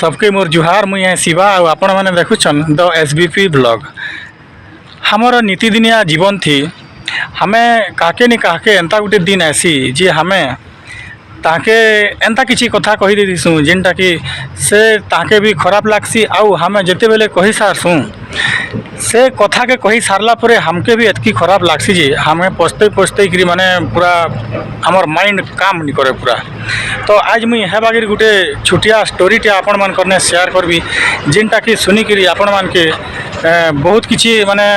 सबके मोर जुहार मुई है शिवा और आपण मैंने देखुछन द एसबीपी ब्लॉग। हमार नीतिदिनिया जीवन थी हमें काके नि काके एंता गोटे दिन ऐसी जे हमें ताके एंता किसी कथा कही देसुँ जेनटा कि से ताके भी खराब लागसी आउ हमें जिते बेले कही सारसुँ से कथा के कही सारला परे हमके भी एतकी खराब लागसी जे हमें पछते पछते करी माने पूरा हमर माइंड काम नहीं करे पूरा। तो आज मुई है बागिर गोटे छुटिया स्टोरीटे आपण मान करने शेयर करबी जेनटा कि सुनी करी आपण मान के बहुत किसी माने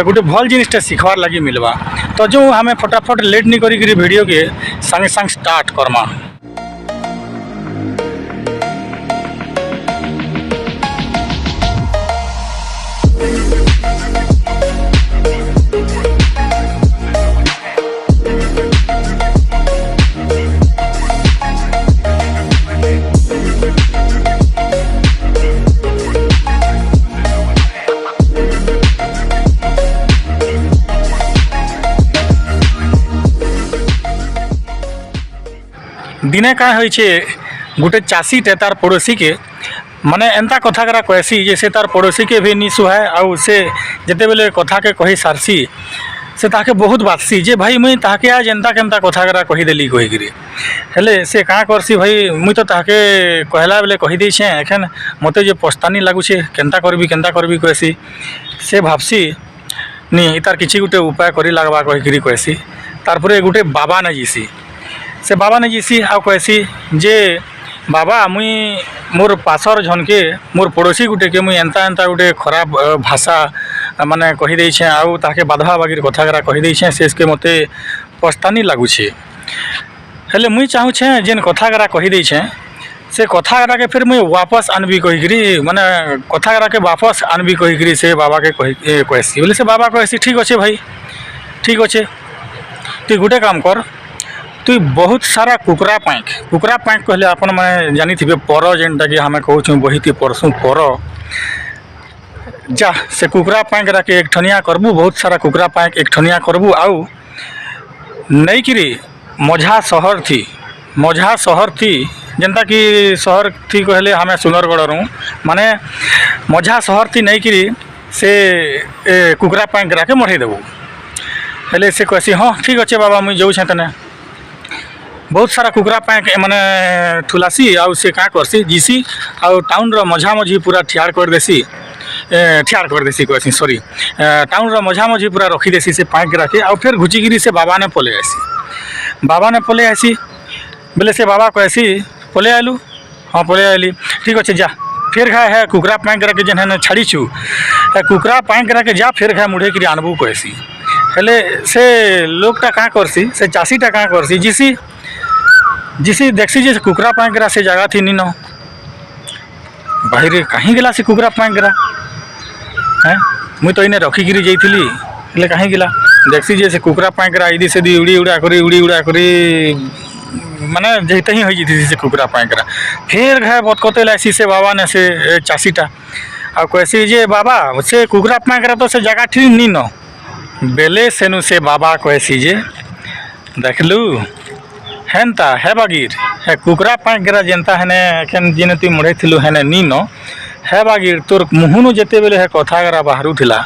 गोटे भल जिनिसटा शिखबार लगी मिलवा। तो जो हमें फटाफट लेट नहीं करी वीडियो के संगे संग स्टार्ट करमा। दिने का गोटे चाषीटे तार पड़ोसी के माने एंता कथा करा कहसी जे से तार पड़ोसी के भी नि सुहाए आउ से जिते बेले कथा के कही सारसी से ताके बहुत बातसी जे भाई मुई ताके आज एंता केंता कथा करा कहीदेली कहीकि हेले से कहाँ करसी भाई मुई तो ताके कहला बेले कही देछे एखन मते जे पछतानी लागुछे केंता करबी कहसी से भाबसी नी तार किछि गोटे उपाय करी लागबा कहीकि कहसी। तारपरे गोटे बाबा ने जीसी से बाबा ने जीसी आ कहसी जे बाबा मुई मोर पासर झनके मोर पड़ोसी गुटे के मुई एंता गोटे खराब भाषा माने कही देछे आउ ताके बाधा बागिर कथा करा कही देछे से इसके मते पछतानी लागुछे। हेले मुई चाहूछे जेन कथा करा कही देछे से कथा करा के फिर मुई वापस आनबी कहीकि माने कथा करा के वापस आनबी कहीकि से बाबा के कहसी बोले से बाबा कहसी ठीक अच्छे भाई ठीक अच्छे तु गोटे काम कर तु बहुत सारा कुकरा पैंक कहले आपन मैंने जानी थे पर जेनटा कि हमें कहूँ बही परसुँ पर जा से कुकरा पैंक राके एक ठनिया करबू बहुत सारा कुकरा पैंक एक ठनिया करबू आउ नहीं कि मझा शहर थी जेनता कि शहर थी कहले हमें सुंदरगढ़ रू माने मझा शहर थी नहीं कि से कुकरा पैंक राके मढ़े देबू। हेले से कहसी हाँ ठीक अच्छे बाबा मुई जाऊँ तेने बहुत सारा कुकरा पैंक माने ठुलासी आउ से क्या करसी जीसी आउ टाउन रो मझा मझी पूरा ठियार कर देसी कहसी सॉरी टाउन रो मझा मझी पूरा रखी देसी से पैंक रखे आउ फिर घुचिगिरी से बाबा ने पले आसी बोले से बाबा कहसी पले आलू हाँ पले आली ठीक अच्छे जा फिर खाए है कुकरा पैंक रखे जेन छाड़ी छू कुकरा पैंक रखे जा फिर खाए मुढ़े कि आनबू कहसी। हेले से लोगटा क्या करसी से चाषीटा क्या करसी जीसी देखसी जे कुकरा पैंकरा से जगह थी नीन बाहर कहीं गला से कुकरा पैंकरा हैं मुई तो इन्हें रखिकी जाइली हेले कहीं गला देखसी जे से कुकरा पैंकरा इदी से उड़ी उड़ा करी माने जैते ही हो जाती से कुकरा पैंकरा फिर घाय बतकते लाइसी से बाबा ने से चाषीटा आ कहसी जे बाबा से कुकरा पैंकरा तो से जगह थी नीन बेले सेनु से बाबा कहसी जे देखलू हेन्ता है बागिर है कुकरा पैंकरा जेनता हेने एखन जेने तुई मढ़े थिलु हेने नीन है बागिर तोर मुहुनु जेते बेले है कथागरा बाहरु थिला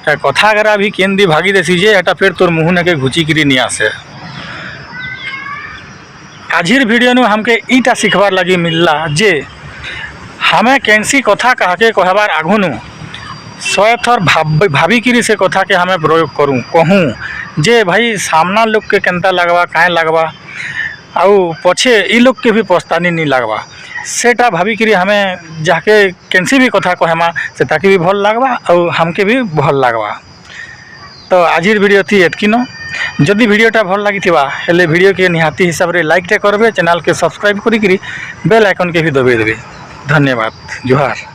है कथागरा भी केंदी भागी देसी जे एटा फिर तोर मुहुने के घुचिकिरी नि आसे। आजिर वीडियो नु हमके ईटा सिखबार लगी मिलला जे हमें कैंसी कथा कहके कहबार आगुनु 100 थर भाविकी से कथा के हमें प्रयोग करूँ कहूँ जे भाई सामना लोग के केंता लगवा काहे लगवा आउ पछे ई लोग के भी पछतानी नहीं लगवा सेटा भाविकी हमें जाके कैंसी भी कथा कहमा से ताकि भी भल लगवा और हमके भी भल लगवा। तो आजिर वीडियो थी एतकिनो जदि वीडियोटा भल लगी हेले वीडियो के निहाती हिसाब रे लाइक टे करबे चैनल के सब्सक्राइब करी बेल आइकन के भी दबे देबे। धन्यवाद जुहार।